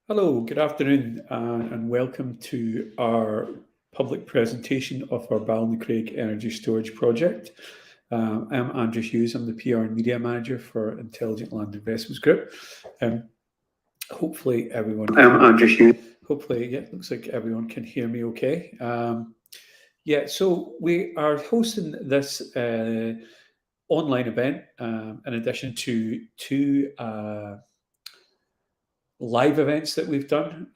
Hello, good afternoon, and welcome to our public presentation of our Balnacraig Energy Storage Project. I'm Andrew Hughes, I'm the PR and Media Manager for Intelligent Land Investments Group. Hopefully everyone can, Andrew Hughes. hopefully, yeah, looks like everyone can hear me okay. So we are hosting this online event in addition to two live events that we've done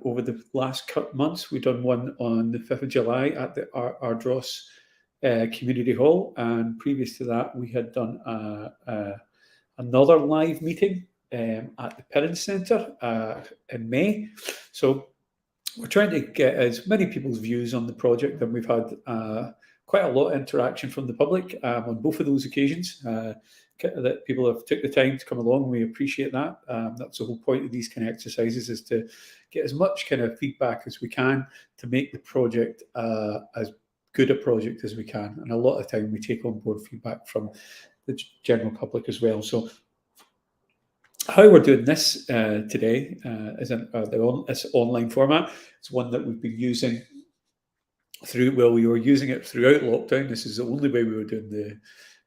over the last months. We've done one on the 5th of July at the Ardross Community Hall, and previous to that, we had done another live meeting at the Perrin Centre in May. So we're trying to get as many people's views on the project, and we've had quite a lot of interaction from the public on both of those occasions. That people have took the time to come along. We appreciate that. That's the whole point of these kind of exercises, is to get as much kind of feedback as we can to make the project as good a project as we can. And a lot of the time we take on board feedback from the general public as well. So how we're doing this today is in this online format. It's one that we've been using we were using it throughout lockdown. This is the only way we were doing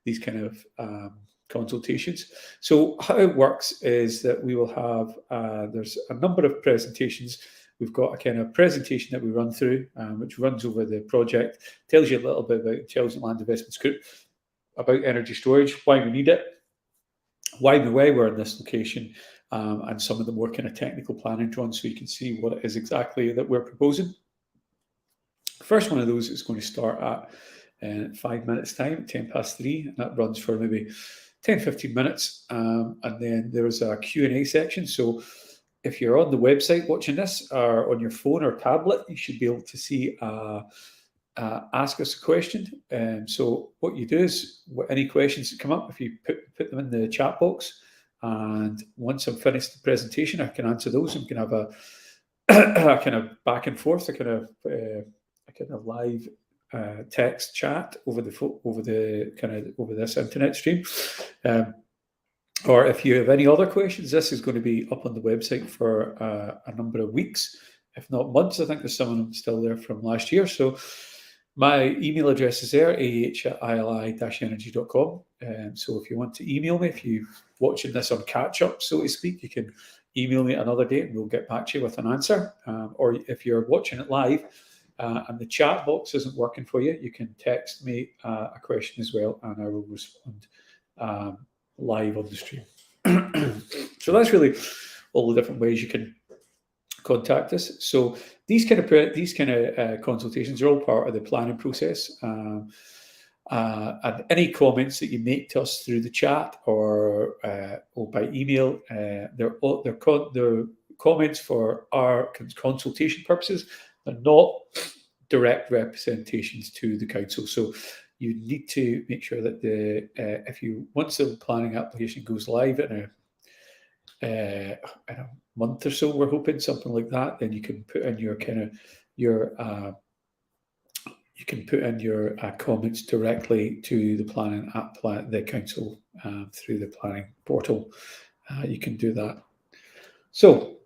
these kind of consultations. So how it works is that we will have, there's a number of presentations. We've got a kind of presentation that we run through, which runs over the project, tells you a little bit about Intelligent Land Investments Group, about energy storage, why we need it, why we're in this location, and some of the more kind of technical planning drawn, so you can see what it is exactly that we're proposing. The first one of those is going to start at 5 minutes time, 3:10, and that runs for maybe 10-15 minutes, and then there's a Q&A section. So if you're on the website watching this, or on your phone or tablet, you should be able to see ask us a question. So what you do is, any questions that come up, if you put them in the chat box, and once I've finished the presentation, I can answer those, and we can have a kind of back and forth, a kind of live text chat over this internet stream. Or if you have any other questions, this is going to be up on the website for a number of weeks, if not months. I think there's some of them still there from last year. So my email address is there, ah@ili-energy.com. So if you want to email me, if you're watching this on catch-up, so to speak, you can email me another day and we'll get back to you with an answer. Or if you're watching it live and the chat box isn't working for you, you can text me a question as well, and I will respond live on the stream. So that's really all the different ways you can contact us. So these kind of consultations are all part of the planning process. And any comments that you make to us through the chat or by email, they're comments for our consultation purposes. They're not direct representations to the council. So you need to make sure that once the planning application goes live in a month or so, we're hoping, something like that, then you can put in your comments directly to the planning the council through the planning portal. You can do that. So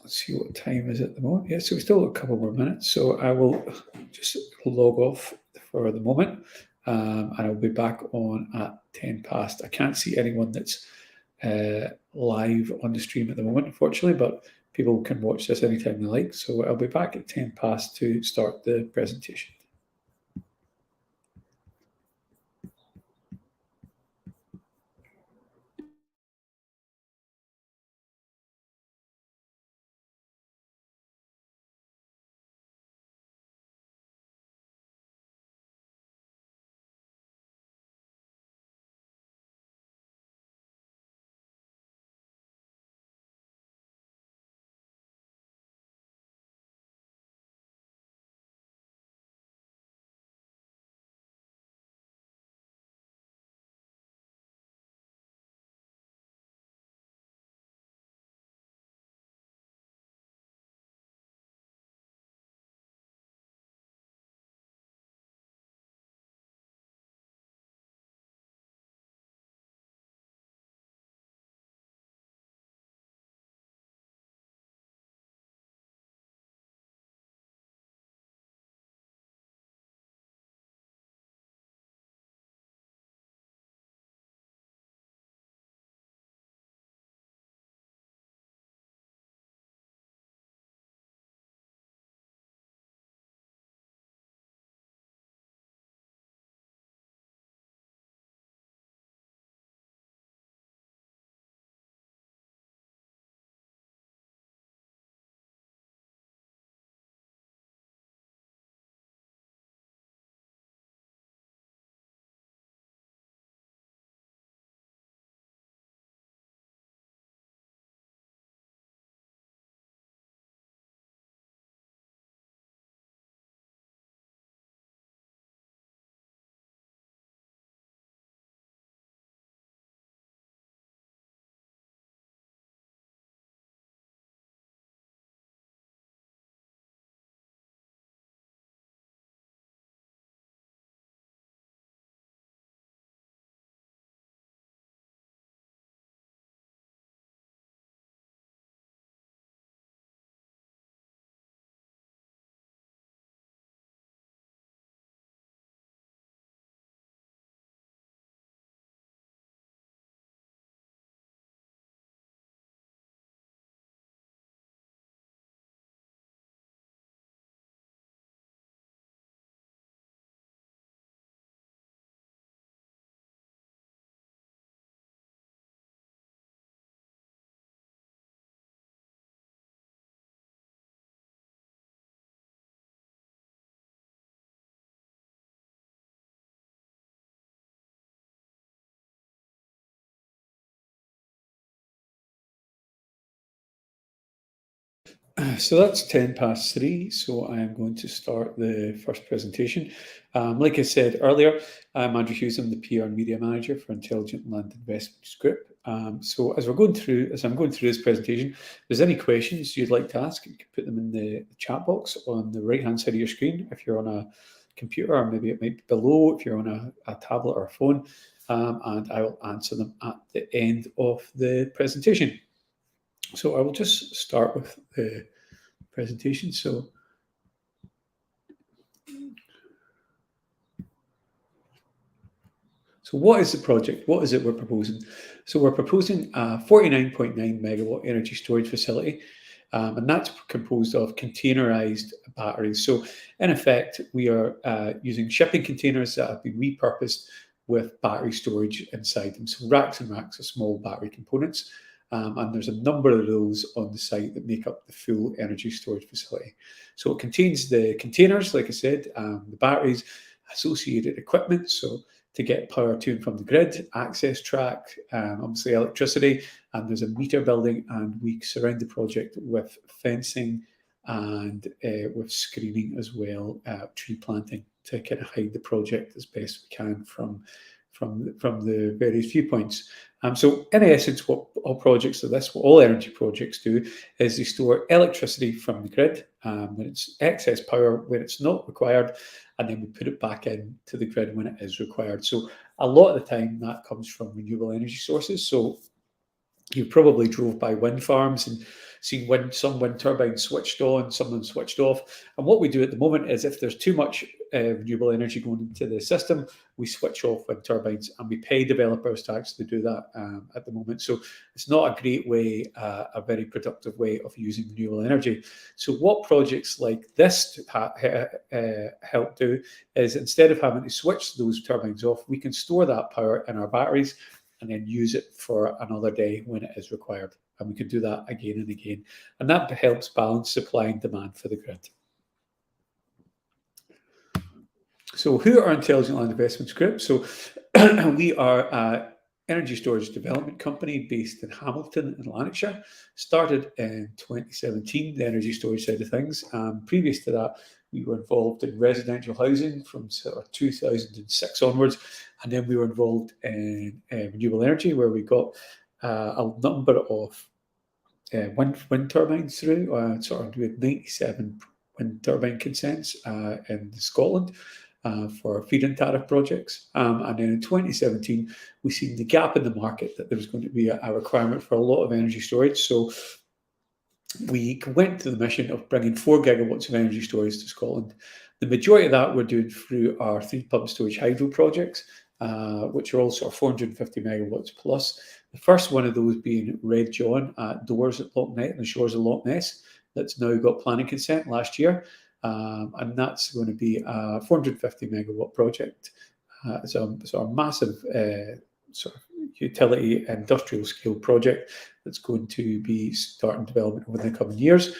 let's see, what time is it at the moment? Yeah, so we still have a couple more minutes. So I will just log off for the moment, and I'll be back on at 10 past. I can't see anyone that's live on the stream at the moment, unfortunately, but people can watch this anytime they like. So I'll be back at 10 past to start the presentation. So that's 3:10. So I am going to start the first presentation. Like I said earlier, I'm Andrew Hughes. I'm the PR and Media Manager for Intelligent Land Investments Group. So as I'm going through this presentation, if there's any questions you'd like to ask, you can put them in the chat box on the right-hand side of your screen. If you're on a computer, or maybe it might be below if you're on a tablet or a phone, and I will answer them at the end of the presentation. So I will just start with the presentation. So what is the project? What is it we're proposing? So we're proposing a 49.9 megawatt energy storage facility, and that's composed of containerized batteries. So in effect, we are using shipping containers that have been repurposed with battery storage inside them. So racks and racks of small battery components. And there's a number of those on the site that make up the full energy storage facility. So it contains the containers, like I said, the batteries, associated equipment. So to get power to and from the grid, access track, obviously electricity, and there's a meter building, and we surround the project with fencing and with screening as well, tree planting to kind of hide the project as best we can from the various viewpoints. So in essence, what all projects do this, what all energy projects do, is they store electricity from the grid when it's excess power, when it's not required, and then we put it back into the grid when it is required. So a lot of the time that comes from renewable energy sources. So you probably drove by wind farms and seen some wind turbines switched on, some of them switched off. And what we do at the moment is if there's too much renewable energy going into the system, we switch off wind turbines, and we pay developers to actually do that at the moment. So it's not a great way, a very productive way of using renewable energy. So what projects like this help do is, instead of having to switch those turbines off, we can store that power in our batteries and then use it for another day when it is required. And we can do that again and again. And that helps balance supply and demand for the grid. So who are Intelligent Land Investments Group? So we are an energy storage development company based in Hamilton in Lanarkshire. Started in 2017, the energy storage side of things. Previous to that, we were involved in residential housing from sort of 2006 onwards. And then we were involved in renewable energy, where we got a number of wind turbines through. We had 97 wind turbine consents in Scotland for feed-in tariff projects. And then in 2017, we seen the gap in the market, that there was going to be a requirement for a lot of energy storage. So we went to the mission of bringing 4 gigawatts of energy storage to Scotland. The majority of that we're doing through our 3 pump storage hydro projects, which are all sort of 450 megawatts plus. The first one of those being Red John at Doors at Loch Ness, and the shores of Loch Ness, that's now got planning consent last year. And that's going to be a 450 megawatt project. So a massive sort of utility industrial scale project that's going to be starting development over the coming years.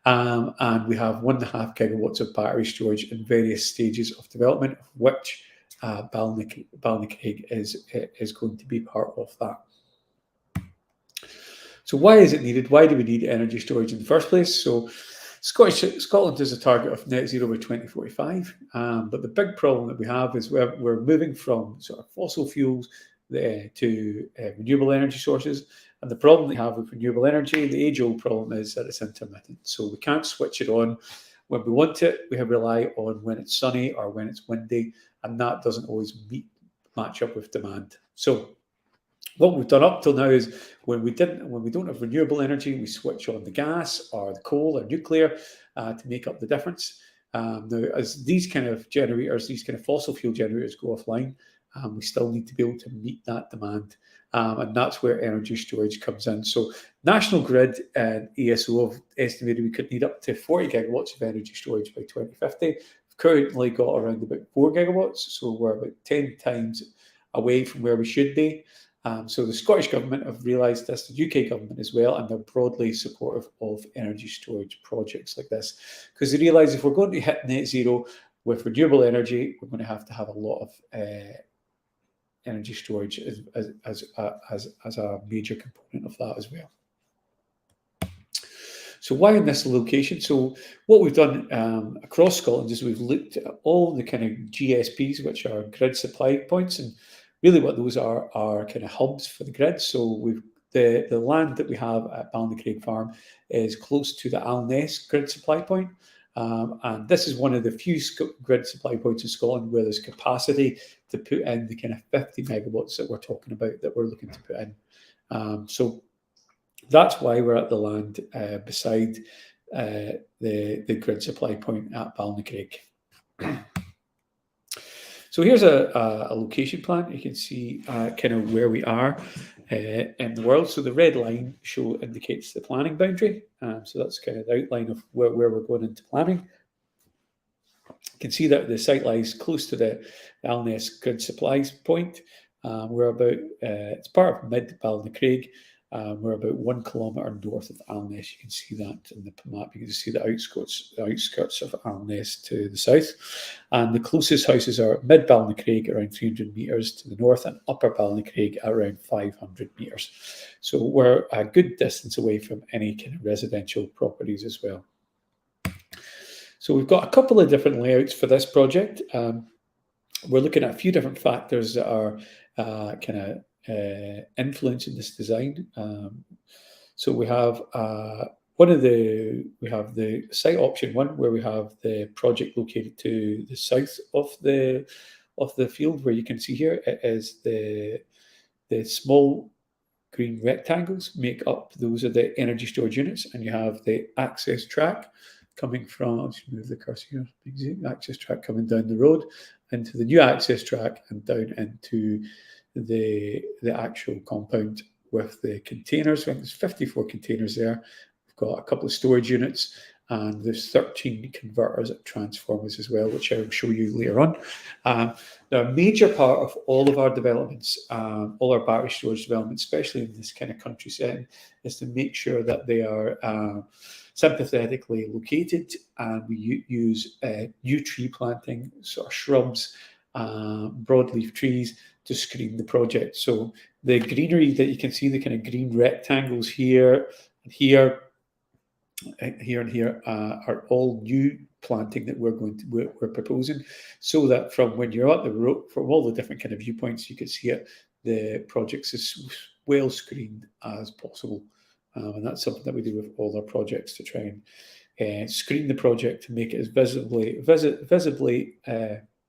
And we have 1.5 gigawatts of battery storage in various stages of development, of which Balnacraig is going to be part of that. So why is it needed? Why do we need energy storage in the first place? So Scotland has a target of net zero by 2045, but the big problem that we have is we're moving from sort of fossil fuels to renewable energy sources. And the problem we have with renewable energy, the age-old problem, is that it's intermittent. So we can't switch it on when we want it. We rely on when it's sunny or when it's windy, and that doesn't always match up with demand. So what we've done up till now is when we don't have renewable energy, we switch on the gas or the coal or nuclear to make up the difference. Now, as these kind of generators, these kind of fossil fuel generators go offline, we still need to be able to meet that demand. And that's where energy storage comes in. So National Grid and ESO have estimated we could need up to 40 gigawatts of energy storage by 2050. We've currently got around about 4 gigawatts, so we're about 10 times away from where we should be. So the Scottish Government have realised this, the UK Government as well, and they're broadly supportive of energy storage projects like this, because they realise if we're going to hit net zero with renewable energy, we're going to have a lot of energy storage as a major component of that as well. So why in this location? So what we've done across Scotland is we've looked at all the kind of GSPs, which are grid supply points, and really what those are kind of hubs for the grid. So we've the land that we have at Balnacraig Farm is close to the Alness grid supply point. And this is one of the few grid supply points in Scotland where there's capacity to put in the kind of 50 megawatts that we're talking about, that we're looking to put in. So that's why we're at the land beside the grid supply point at Balnacraig. So here's a location plan. You can see kind of where we are in the world. So the red line indicates the planning boundary. So that's kind of the outline of where we're going into planning. You can see that the site lies close to the Alness grid supplies point. We're about, it's part of mid Balnacraig. We're about 1 kilometre north of Alness. You can see that in the map. You can see the outskirts of Alness to the south. And the closest houses are mid Balnacraig, around 300 metres to the north, and upper Balnacraig, around 500 metres. So we're a good distance away from any kind of residential properties as well. So we've got a couple of different layouts for this project. We're looking at a few different factors that are kind of influencing this design. So we have we have the site option 1, where we have the project located to the south of the field, where you can see here it is the small green rectangles make up, those are the energy storage units, and you have the access track coming from, I'll just move the cursor here, the access track coming down the road into the new access track and down into the actual compound with the containers. I think there's 54 containers there. We've got a couple of storage units, and there's 13 converters and transformers as well, which I will show you later on. Now, a major part of all of our developments, all our battery storage developments, especially in this kind of country setting, is to make sure that they are sympathetically located, and we use new tree planting, sort of shrubs, broadleaf trees, to screen the project. So the greenery that you can see, the kind of green rectangles here and here, and here are all new planting that we're proposing, so that from when you're at the road, from all the different kind of viewpoints, you can see it. The project's as well screened as possible, and that's something that we do with all our projects, to try and screen the project to make it as visibly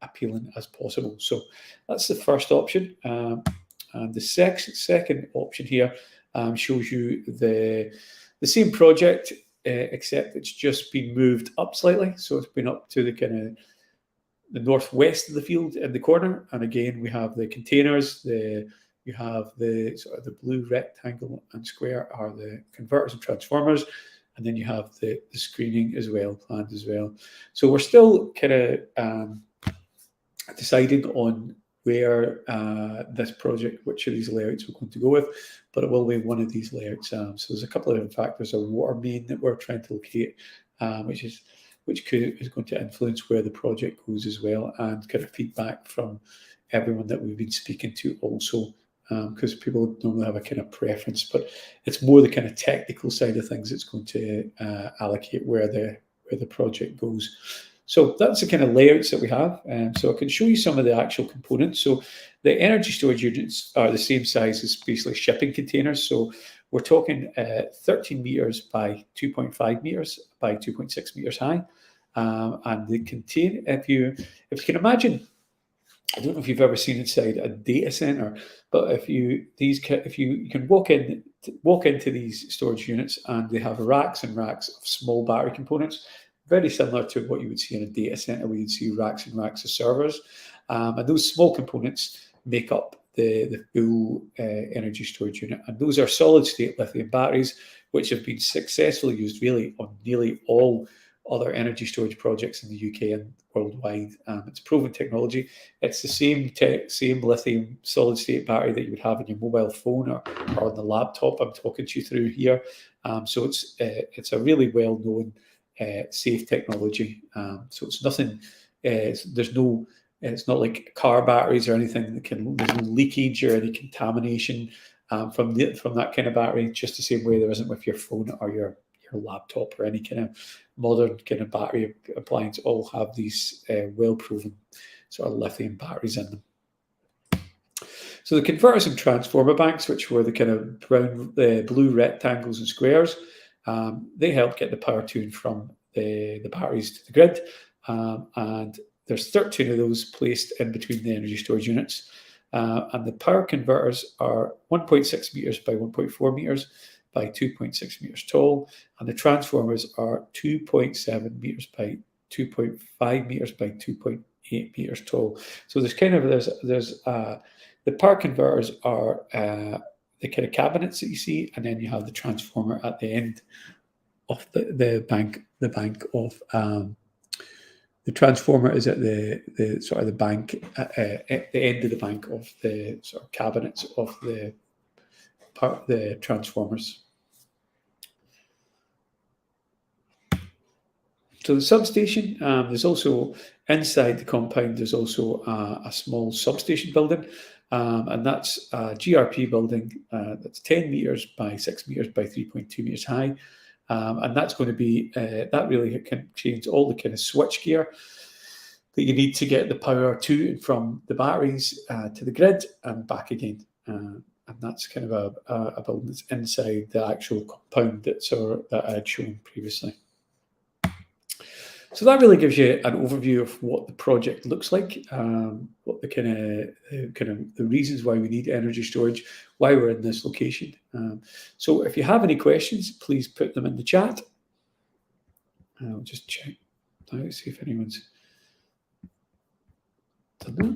appealing as possible. So that's the first option. And the second option here shows you the same project, except it's just been moved up slightly. So it's been up to the kind of the northwest of the field in the corner. And again, we have the containers, you have the sort of the blue rectangle and square are the converters and transformers. And then you have the screening as well, planned as well. So we're still kind of deciding on where this project, which of these layouts we're going to go with, but it will be one of these layouts. So there's a couple of different factors. A water main that we're trying to locate, which is going to influence where the project goes as well, and kind of feedback from everyone that we've been speaking to also, because people normally have a kind of preference, but it's more the kind of technical side of things that's going to allocate where the project goes. So that's the kind of layouts that we have. So I can show you some of the actual components. So the energy storage units are the same size as basically shipping containers. So we're talking 13 meters by 2.5 meters by 2.6 meters high. And they contain, if you can imagine, I don't know if you've ever seen inside a data center, but if you can walk into these storage units, and they have racks and racks of small battery components, very similar to what you would see in a data center, where you'd see racks and racks of servers, and those small components make up the full energy storage unit. And those are solid state lithium batteries, which have been successfully used really on nearly all other energy storage projects in the UK and worldwide. It's proven technology. It's the same lithium solid state battery that you would have in your mobile phone or on the laptop I'm talking to you through here. So it's a really well known safe technology. So it's nothing. It's not like car batteries or anything that there's no leakage or any contamination from that kind of battery. Just the same way there isn't with your phone or your your laptop or any kind of modern kind of battery appliance all have these well-proven sort of lithium batteries in them. So the converters and transformer banks, which were the kind of blue rectangles and squares, they help get the power to and from the batteries to the grid. And there's 13 of those placed in between the energy storage units. And the power converters are 1.6 meters by 1.4 meters by 2.6 meters tall. And the transformers are 2.7 meters by 2.5 meters by 2.8 meters tall. So there's kind of, the power converters are the kind of cabinets that you see, and then you have the transformer at the end of the bank of the transformer is at the sort of the bank at the end of the bank of the sort of cabinets of the transformers. So the substation, there's also inside the compound. There's also a small substation building, and that's a GRP building that's 10 meters by 6 meters by 3.2 meters high. And that's going to be, that really can change all the kind of switch gear that you need to get the power to and from the batteries to the grid and back again. And that's kind of a building that's inside the actual compound that I had shown previously. So that really gives you an overview of what the project looks like, what the kind of the reasons why we need energy storage, why we're in this location. So if you have any questions, please put them in the chat. I'll just check now, see if anyone's done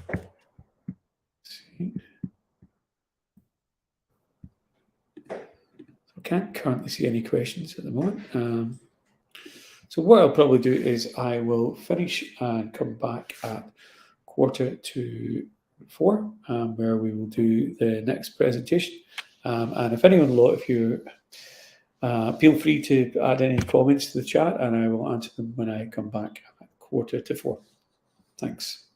that. See. I can't currently see any questions at the moment. So what I'll probably do is I will finish and come back at 3:45, where we will do the next presentation. And if anyone, if you feel free to add any comments to the chat, and I will answer them when I come back at 3:45. Thanks.